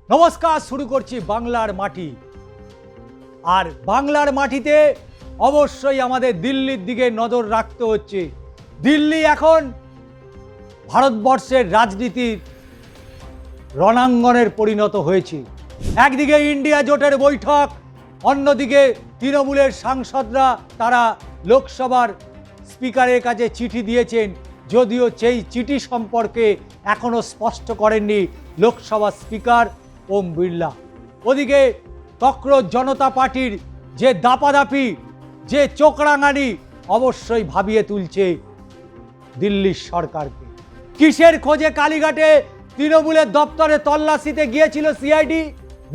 নমস্কার, শুরু করছি বাংলার মাটি। আর বাংলার মাটিতে অবশ্যই আমাদের দিল্লির দিকে নজর রাখতে হচ্ছে। দিল্লি এখন ভারতবর্ষের রাজনীতির রণাঙ্গনের পরিণত হয়েছে। একদিকে ইন্ডিয়া জোটের বৈঠক, অন্যদিকে তৃণমূলের সাংসদরা তারা লোকসভার স্পিকারের কাছে চিঠি দিয়েছেন, যদিও সেই চিঠি সম্পর্কে এখনও স্পষ্ট করেননি লোকসভা স্পিকার ওম বিড়লা। ওদিকে ককরোচ জনতা পার্টির যে দাপাদাপি, যে চোখরাঙানি অবশ্যই ভাবিয়ে তুলছে দিল্লির সরকারকে। কিসের খোঁজে কালীঘাটে তৃণমূলের দপ্তরে তল্লাশিতে গিয়েছিল সিআইডি?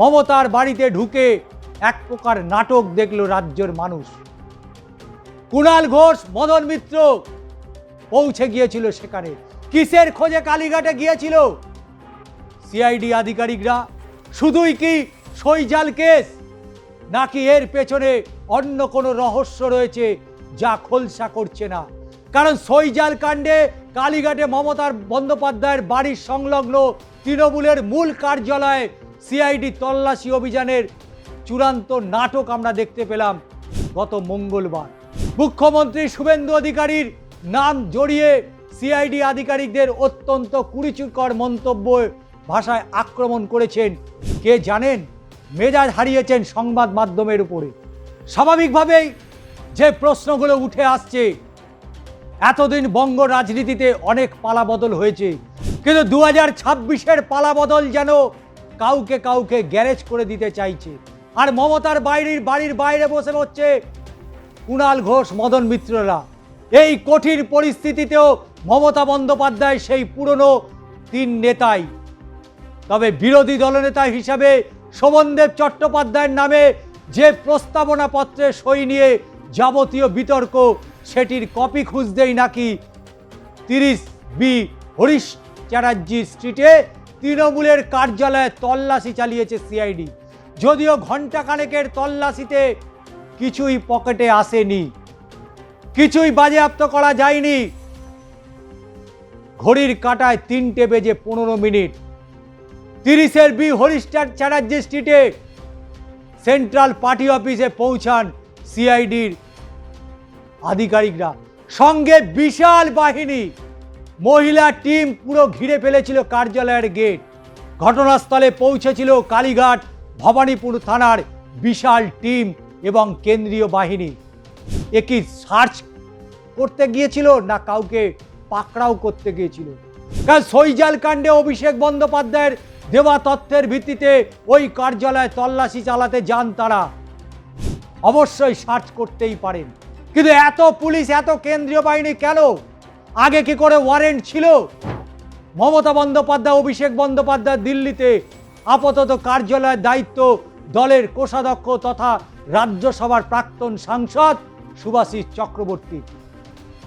মমতার বাড়িতে ঢুকে এক প্রকার নাটক দেখল রাজ্যের মানুষ। কুণাল ঘোষ, মদন মিত্র পৌঁছে গিয়েছিল সেখানে। কিসের খোঁজে কালীঘাটে গিয়েছিল সিআইডি আধিকারিকরা? শুধুই কি সইজাল কেস, নাকি এর পেছনে অন্য কোনো রহস্য রয়েছে যা খোলসা করছে না? কারণ সইজাল কাণ্ডে কালীঘাটে মমতা বন্দ্যোপাধ্যায়ের বাড়ির সংলগ্ন তৃণমূলের মূল কার্যালয়ে সিআইডি তল্লাশি অভিযানের চূড়ান্ত নাটক আমরা দেখতে পেলাম গত মঙ্গলবার। মুখ্যমন্ত্রী শুভেন্দু অধিকারীর নাম জড়িয়ে সিআইডি আধিকারিকদের অত্যন্ত কুরুচিকর মন্তব্য ভাষায় আক্রমণ করেছেন কে জানেন? মেজাজ হারিয়েছেন সংবাদ মাধ্যমের উপরে। স্বাভাবিকভাবেই যে প্রশ্নগুলো উঠে আসছে, এতদিন বঙ্গ রাজনীতিতে অনেক পালাবদল হয়েছে, কিন্তু 2026-এর পালাবদল যেন কাউকে কাউকে গ্যারেজ করে দিতে চাইছে। আর মমতার বাড়ির বাইরে বসে হচ্ছে কুণাল ঘোষ, মদন মিত্ররা। এই কঠিন পরিস্থিতিতেও মমতা বন্দ্যোপাধ্যায় সেই পুরনো তিন নেতাই। তবে বিরোধী দলনেতা হিসাবে শোভনদেব চট্টোপাধ্যায়ের নামে যে প্রস্তাবনা পত্রে সই নিয়ে যাবতীয় বিতর্ক, সেটির কপি খুঁজতেই নাকি 30B হরিশ চ্যাটার্জি স্ট্রিটে তৃণমূলের কার্যালয়ে তল্লাশি চালিয়েছে সিআইডি। যদিও ঘণ্টাখানেকের তল্লাশিতে কিছুই পকেটে আসেনি, কিছুই বাজেয়াপ্ত করা যায়নি। ঘড়ির কাঁটায় 3:15 30B হরিশ চ্যাটার্জি স্ট্রিটে সেন্ট্রাল পার্টি অফিসে পৌঁছান সিআইডির আধিকারিকরা। সঙ্গে বিশাল বাহিনী, মহিলা টিম পুরো ঘিরে ফেলেছিল কার্যালয়ের গেট। ঘটনাস্থলে পৌঁছেছিল কালীঘাট ভবানীপুর থানার বিশাল টিম এবং কেন্দ্রীয় বাহিনী। একই সার্চ করতে গিয়েছিল না কাউকে পাকড়াও করতে গিয়েছিল? কারণ সইজাল কাণ্ডে অভিষেক বন্দ্যোপাধ্যায়ের দেওয়া তথ্যের ভিত্তিতে ওই কার্যালয়ে তল্লাশি চালাতে যান তারা। অবশ্যই সার্চ করতেই পারেন, কিন্তু এত পুলিশ, এত কেন্দ্রীয় বাহিনী কেন? আগে কি করে ওয়ারেন্ট ছিল? মমতা বন্দ্যোপাধ্যায়, অভিষেক বন্দ্যোপাধ্যায় দিল্লিতে, আপাতত কার্যালয়ের দায়িত্ব দলের কোষাধ্যক্ষ তথা রাজ্যসভার প্রাক্তন সাংসদ শুভাশিস চক্রবর্তী।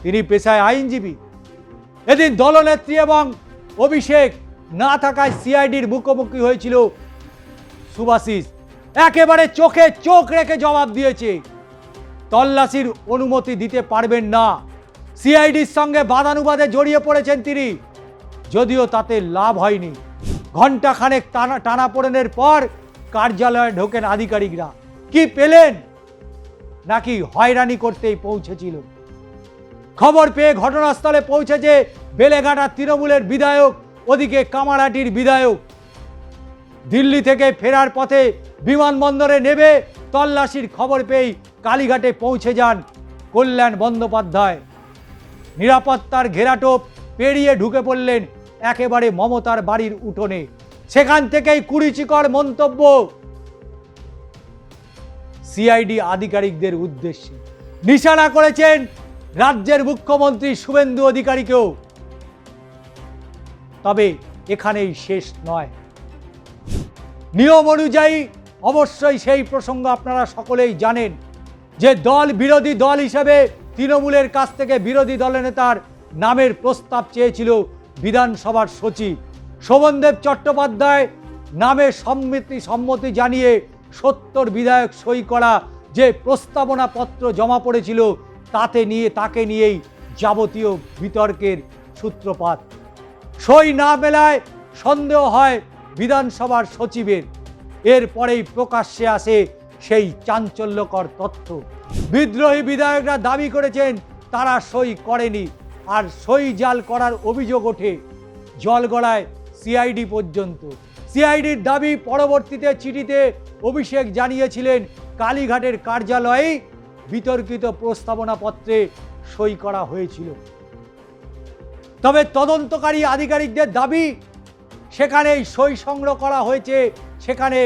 তিনি পেশায় আইনজীবী। এদিন দলনেত্রী এবং অভিষেক না থাকায় সিআইডির মুখোমুখি হয়েছিল শুভাশিস। একেবারে চোখে চোখ রেখে জবাব দিয়েছে, তল্লাশির অনুমতি দিতে পারবেন না। সিআইডির সঙ্গে বাদানুবাদে জড়িয়ে পড়েছেন তিনি, যদিও তাতে লাভ হয়নি। ঘণ্টাখানেক টানাপোড়েনের পর কার্যালয়ে ঢোকেন আধিকারিকরা। কি পেলেন? নাকি হয়রানি করতেই পৌঁছেছিল? খবর পেয়ে ঘটনাস্থলে পৌঁছেছে বেলেঘাটার তৃণমূলের বিধায়ক, ওদিকে কামারহাটির বিধায়ক। দিল্লি থেকে ফেরার পথে বিমানবন্দরে নেমে তল্লাশির খবর পেয়েই কালীঘাটে পৌঁছে যান কল্যাণ বন্দ্যোপাধ্যায়। নিরাপত্তার ঘেরাটোপ পেরিয়ে ঢুকে পড়লেন একেবারে মমতার বাড়ির উঠোনে। সেখান থেকেই কুরুচিকর মন্তব্য সিআইডি আধিকারিকদের উদ্দেশ্যে। নিশানা করেছেন রাজ্যের মুখ্যমন্ত্রী শুভেন্দু অধিকারীকেও। তবে এখানেই শেষ নয়। নিয়ম অনুযায়ী অবশ্যই সেই প্রসঙ্গ আপনারা সকলেই জানেন যে বিরোধী দল হিসেবে তৃণমূলের কাছ থেকে বিরোধী দলনেতার নামের প্রস্তাব চেয়েছিল বিধানসভার সচিব। শোভনদেব চট্টোপাধ্যায় নামে সম্মতি জানিয়ে 70 বিধায়ক সই করা যে প্রস্তাবনা পত্র জমা পড়েছিল তাকে নিয়েই যাবতীয় বিতর্কের সূত্রপাত। সই না মেলায় সন্দেহ হয় বিধানসভার সচিবের। এরপরেই প্রকাশ্যে আসে সেই চাঞ্চল্যকর তথ্য। বিদ্রোহী বিধায়করা দাবি করেছেন তারা সই করেনি, আর সই জাল করার অভিযোগ ওঠে জলগড়ায় সিআইডি পর্যন্ত। সিআইডির দাবি, পরবর্তীতে চিঠিতে অভিষেক জানিয়েছিলেন কালীঘাটের কার্যালয়েই বিতর্কিত প্রস্তাবনাপত্রে সই করা হয়েছিল। তবে তদন্তকারী আধিকারিকদের দাবি, সেখানেই সই সংগ্রহ করা হয়েছে, সেখানে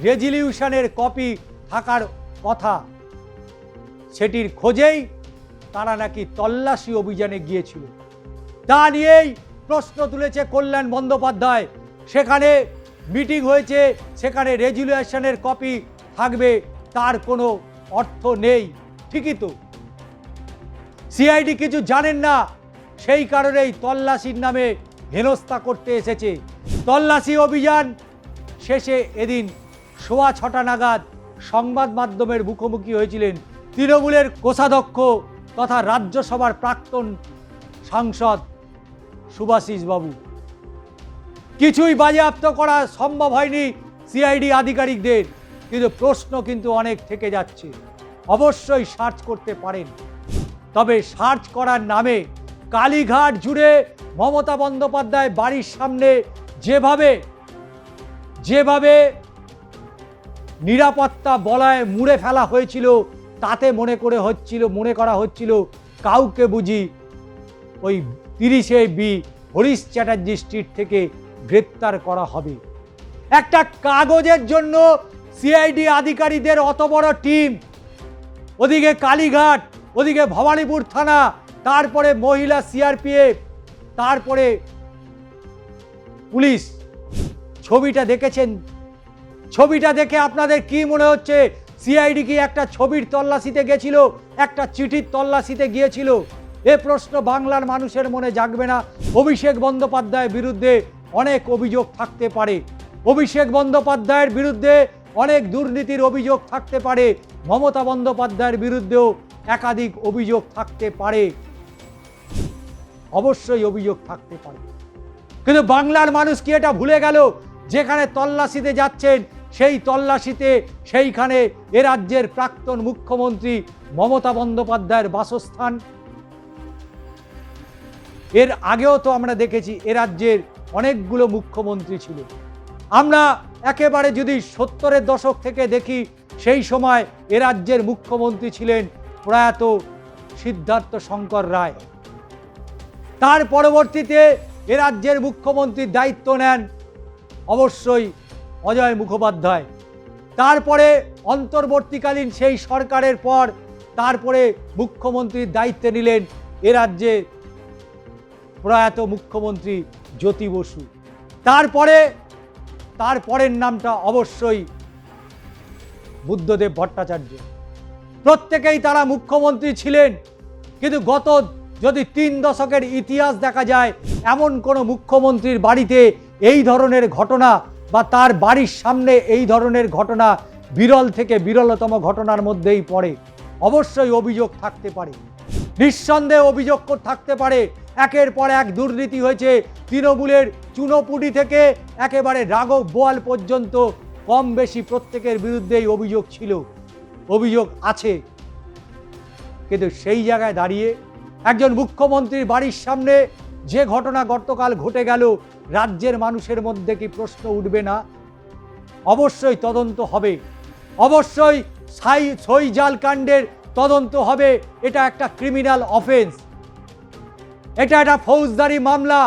রেজলিউশনের কপি থাকার কথা। সেটির খোঁজেই তারা নাকি তল্লাশি অভিযানে গিয়েছিল। তা নিয়েই প্রশ্ন তুলেছে কল্যাণ বন্দ্যোপাধ্যায়। সেখানে মিটিং হয়েছে, সেখানে রেজলিউশনের কপি থাকবে, তার কোনো অর্থ নেই। ঠিকই তো, সিআইডি কিছু জানেন না, সেই কারণেই তল্লাশির নামে হেনস্থা করতে এসেছে। তল্লাশি অভিযান শেষে এদিন 6:15 নাগাদ সংবাদ মাধ্যমের মুখোমুখি হয়েছিলেন তৃণমূলের কোষাধ্যক্ষ তথা রাজ্যসভার প্রাক্তন সাংসদ শুভাশিস বাবু। কিছুই বাজেয়াপ্ত করা সম্ভব হয়নি সিআইডি আধিকারিকদের, কিন্তু প্রশ্ন কিন্তু অনেক থেকে যাচ্ছে। অবশ্যই সার্চ করতে পারেন, তবে সার্চ করার নামে কালীঘাট জুড়ে মমতা বন্দ্যোপাধ্যায় বাড়ির সামনে যেভাবে নিরাপত্তা বলয় মুড়ে ফেলা হয়েছিল, তাতে মনে করা হচ্ছিল কাউকে বুঝি ওই 30 বি হরিশ চ্যাটার্জি স্ট্রিট থেকে গ্রেপ্তার করা হবে। একটা কাগজের জন্য সিআইডি আধিকারিকদের অত বড় টিম, ওদিকে কালীঘাট, ওদিকে ভবানীপুর থানা, তারপরে মহিলা সিআরপিএফ, তারপরে পুলিশ। ছবিটা দেখেছেন? ছবিটা দেখে আপনাদের কি মনে হচ্ছে? সিআইডি কি একটা ছবির তল্লাশিতে গেছিল, একটা চিঠির তল্লাশিতে গিয়েছিল? এ প্রশ্ন বাংলার মানুষের মনে জাগবে না? অভিষেক বন্দ্যোপাধ্যায়ের বিরুদ্ধে অনেক অভিযোগ থাকতে পারে, অভিষেক বন্দ্যোপাধ্যায়ের বিরুদ্ধে অনেক দুর্নীতির অভিযোগ থাকতে পারে, মমতা বন্দ্যোপাধ্যায়ের বিরুদ্ধেও একাধিক অভিযোগ থাকতে পারে, অবশ্যই অভিযোগ থাকতে পারে। কিন্তু বাংলার মানুষ কি এটা ভুলে গেল? যেখানে তল্লাশিতে যাচ্ছেন, সেই তল্লাশিতে সেইখানে এ রাজ্যের প্রাক্তন মুখ্যমন্ত্রী মমতা বন্দ্যোপাধ্যায়ের বাসস্থান। এর আগেও তো আমরা দেখেছি এ রাজ্যের অনেকগুলো মুখ্যমন্ত্রী ছিল। আমরা একেবারে যদি 70-এর দশক থেকে দেখি, সেই সময় এ রাজ্যের মুখ্যমন্ত্রী ছিলেন প্রয়াত সিদ্ধার্থ শঙ্কর রায়। তার পরবর্তীতে এ রাজ্যের মুখ্যমন্ত্রীর দায়িত্ব নেন অবশ্যই অজয় মুখোপাধ্যায়। তারপরে অন্তর্বর্তীকালীন সেই সরকারের পর তারপরে মুখ্যমন্ত্রীর দায়িত্বে নিলেন এ রাজ্যে প্রয়াত মুখ্যমন্ত্রী জ্যোতি বসু। তারপরের নামটা অবশ্যই বুদ্ধদেব ভট্টাচার্য। প্রত্যেকেই তারা মুখ্যমন্ত্রী ছিলেন, কিন্তু গত যদি 3 দশকের ইতিহাস দেখা যায়, এমন কোনো মুখ্যমন্ত্রীর বাড়িতে এই ধরনের ঘটনা বা তার বাড়ির সামনে এই ধরনের ঘটনা বিরল থেকে বিরলতম ঘটনার মধ্যেই পড়ে। অবশ্যই অভিযোগ থাকতে পারে, নিঃসন্দেহে অভিযোগ থাকতে পারে। একের পর এক দুর্নীতি হয়েছে, তৃণমূলের চুনোপুটি থেকে একেবারে রাঘব বোয়াল পর্যন্ত কম বেশি প্রত্যেকের বিরুদ্ধেই অভিযোগ ছিল, অভিযোগ আছে। কিন্তু সেই জায়গায় দাঁড়িয়ে একজন মুখ্যমন্ত্রীর বাড়ির সামনে যে ঘটনা গতকাল ঘটে গেল, রাজ্যের মানুষের মধ্যে কি প্রশ্ন উঠবে না? অবশ্যই তদন্ত হবে, অবশ্যই সই জাল কাণ্ডের তদন্ত হবে। এটা একটা ক্রিমিনাল অফেন্স, এটা একটা ফৌজদারি মামলা,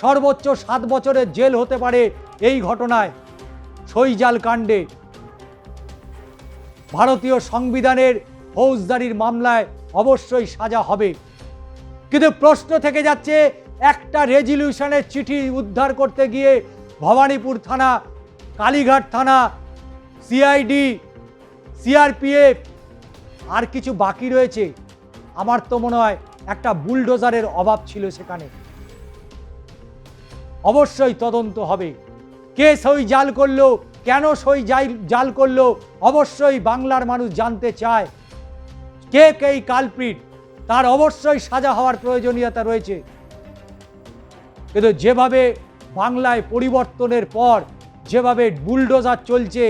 সর্বোচ্চ 7 বছরের জেল হতে পারে এই ঘটনায়। সই জাল কাণ্ডে ভারতীয় সংবিধানের ফৌজদারির মামলায় অবশ্যই সাজা হবে। কিন্তু প্রশ্ন থেকে যাচ্ছে, একটা রেজলিউশনের চিঠি উদ্ধার করতে গিয়ে ভবানীপুর থানা, কালীঘাট থানা, সিআইডি, সিআরপিএফ আর কিছু বাকি রয়েছে। আমার তো মনে হয় একটা বুলডোজারের অভাব ছিল সেখানে। অবশ্যই তদন্ত হবে, কে সই জাল করলো, কেন সই জাল করলো, অবশ্যই বাংলার মানুষ জানতে চায়। কে এই কালপ্রিট, তার অবশ্যই সাজা হওয়ার প্রয়োজনীয়তা রয়েছে। কিন্তু যেভাবে বাংলায় পরিবর্তনের পর যেভাবে বুলডোজার চলছে,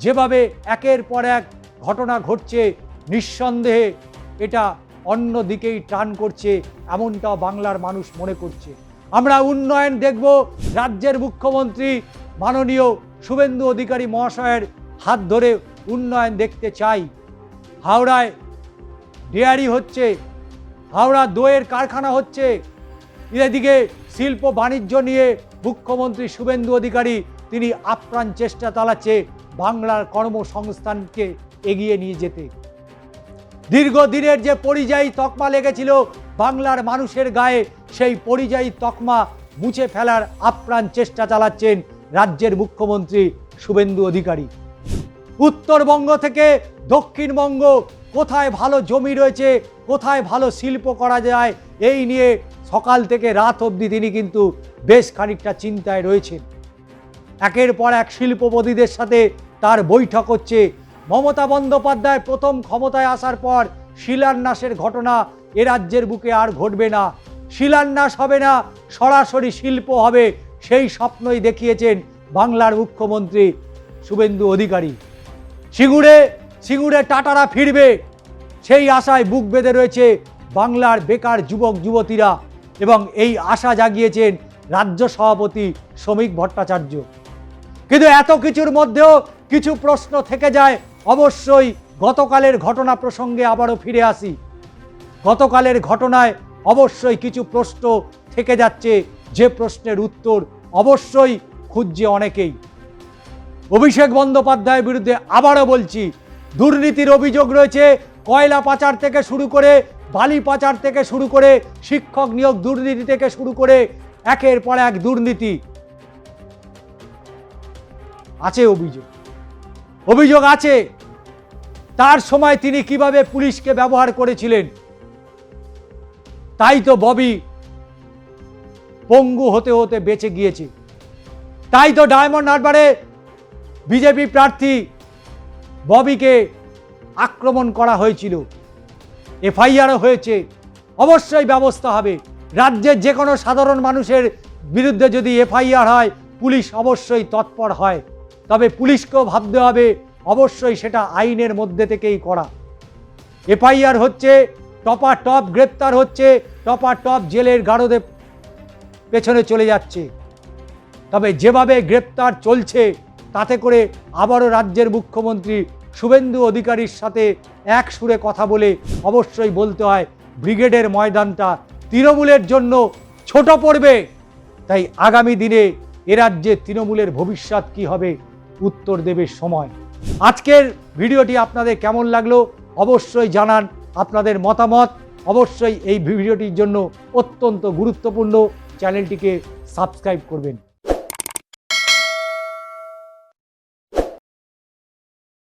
যেভাবে একের পর এক ঘটনা ঘটছে, নিঃসন্দেহে এটা অন্য দিকেই টার্ন করছে, এমনটাও বাংলার মানুষ মনে করছে। আমরা উন্নয়ন দেখব, রাজ্যের মুখ্যমন্ত্রী মাননীয় শুভেন্দু অধিকারী মহাশয়ের হাত ধরে উন্নয়ন দেখতে চাই। হাওড়ায় ডেয়ারি হচ্ছে, হাওড়া দইয়ের কারখানা হচ্ছে, এদিকে শিল্প বাণিজ্য নিয়ে মুখ্যমন্ত্রী শুভেন্দু অধিকারী তিনি আপ্রাণ চেষ্টা চালাচ্ছে বাংলার কর্মসংস্থানকে এগিয়ে নিয়ে যেতে। দীর্ঘদিনের যে পরিযায়ী তকমা লেগেছিল বাংলার মানুষের গায়ে, সেই পরিযায়ী তকমা মুছে ফেলার আপ্রাণ চেষ্টা চালাচ্ছেন রাজ্যের মুখ্যমন্ত্রী শুভেন্দু অধিকারী। উত্তরবঙ্গ থেকে দক্ষিণবঙ্গ কোথায় ভালো জমি রয়েছে, কোথায় ভালো শিল্প করা যায়, এই নিয়ে সকাল থেকে রাত অবধি তিনি কিন্তু বেশ খানিকটা চিন্তায় রয়েছেন। একের পর এক শিল্পপতিদের সাথে তার বৈঠক হচ্ছে। মমতা বন্দ্যোপাধ্যায় প্রথম ক্ষমতায় আসার পর শিলান্যাসের ঘটনা এ রাজ্যের বুকে আর ঘটবে না, শিলান্যাস হবে না, সরাসরি শিল্প হবে, সেই স্বপ্নই দেখিয়েছেন বাংলার মুখ্যমন্ত্রী শুভেন্দু অধিকারী। সিঙ্গুরে টাটারা ফিরবে, সেই আশায় বুক বেঁধে রয়েছে বাংলার বেকার যুবক যুবতীরা, এবং এই আশা জাগিয়েছেন রাজ্য সভাপতি শ্রমিক ভট্টাচার্য। কিন্তু এত কিছুর মধ্যেও কিছু প্রশ্ন থেকে যায়। অবশ্যই গতকালের ঘটনা প্রসঙ্গে আবারও ফিরে আসি। গতকালের ঘটনায় অবশ্যই কিছু প্রশ্ন থেকে যাচ্ছে, যে প্রশ্নের উত্তর অবশ্যই খুঁজছে অনেকেই। অভিষেক বন্দ্যোপাধ্যায়ের বিরুদ্ধে আবারও বলছি, দুর্নীতির অভিযোগ রয়েছে। কয়লা পাচার থেকে শুরু করে, বালি পাচার থেকে শুরু করে, শিক্ষক নিয়োগ দুর্নীতি থেকে শুরু করে একের পর এক দুর্নীতি আছে। অভিযোগ আছে। তার সময় তিনি কিভাবে পুলিশকে ব্যবহার করেছিলেন, তাই তো ববি পঙ্গু হতে হতে বেঁচে গিয়েছে। তাই তো ডায়মন্ড হারবারে বিজেপি প্রার্থী ববিকে আক্রমণ করা হয়েছিল, এফআইআরও হয়েছে। অবশ্যই ব্যবস্থা হবে। রাজ্যের যে কোনো সাধারণ মানুষের বিরুদ্ধে যদি এফআইআর হয়, পুলিশ অবশ্যই তৎপর হয়। তবে পুলিশকেও ভাবতে হবে অবশ্যই সেটা আইনের মধ্যে থেকেই করা। এফআইআর হচ্ছে, টপ গ্রেপ্তার হচ্ছে, টপ জেলের গারদে পেছনে চলে যাচ্ছে। তবে যেভাবে গ্রেপ্তার চলছে, তাতে করে আবারও রাজ্যের মুখ্যমন্ত্রী শুভেন্দু অধিকারীর সাথে এক সুরে কথা বলে অবশ্যই বলতে হয়, ব্রিগেডের ময়দানটা তৃণমূলের জন্য ছোট পড়বে। তাই আগামী দিনে এ রাজ্যে তৃণমূলের ভবিষ্যৎ কি হবে, উত্তর দেবে সময়। আজকের ভিডিওটি আপনাদের কেমন লাগলো অবশ্যই জানান। আপনাদের মতামত অবশ্যই এই ভিডিওটির জন্য অত্যন্ত গুরুত্বপূর্ণ। চ্যানেলটিকে সাবস্ক্রাইব করবেন।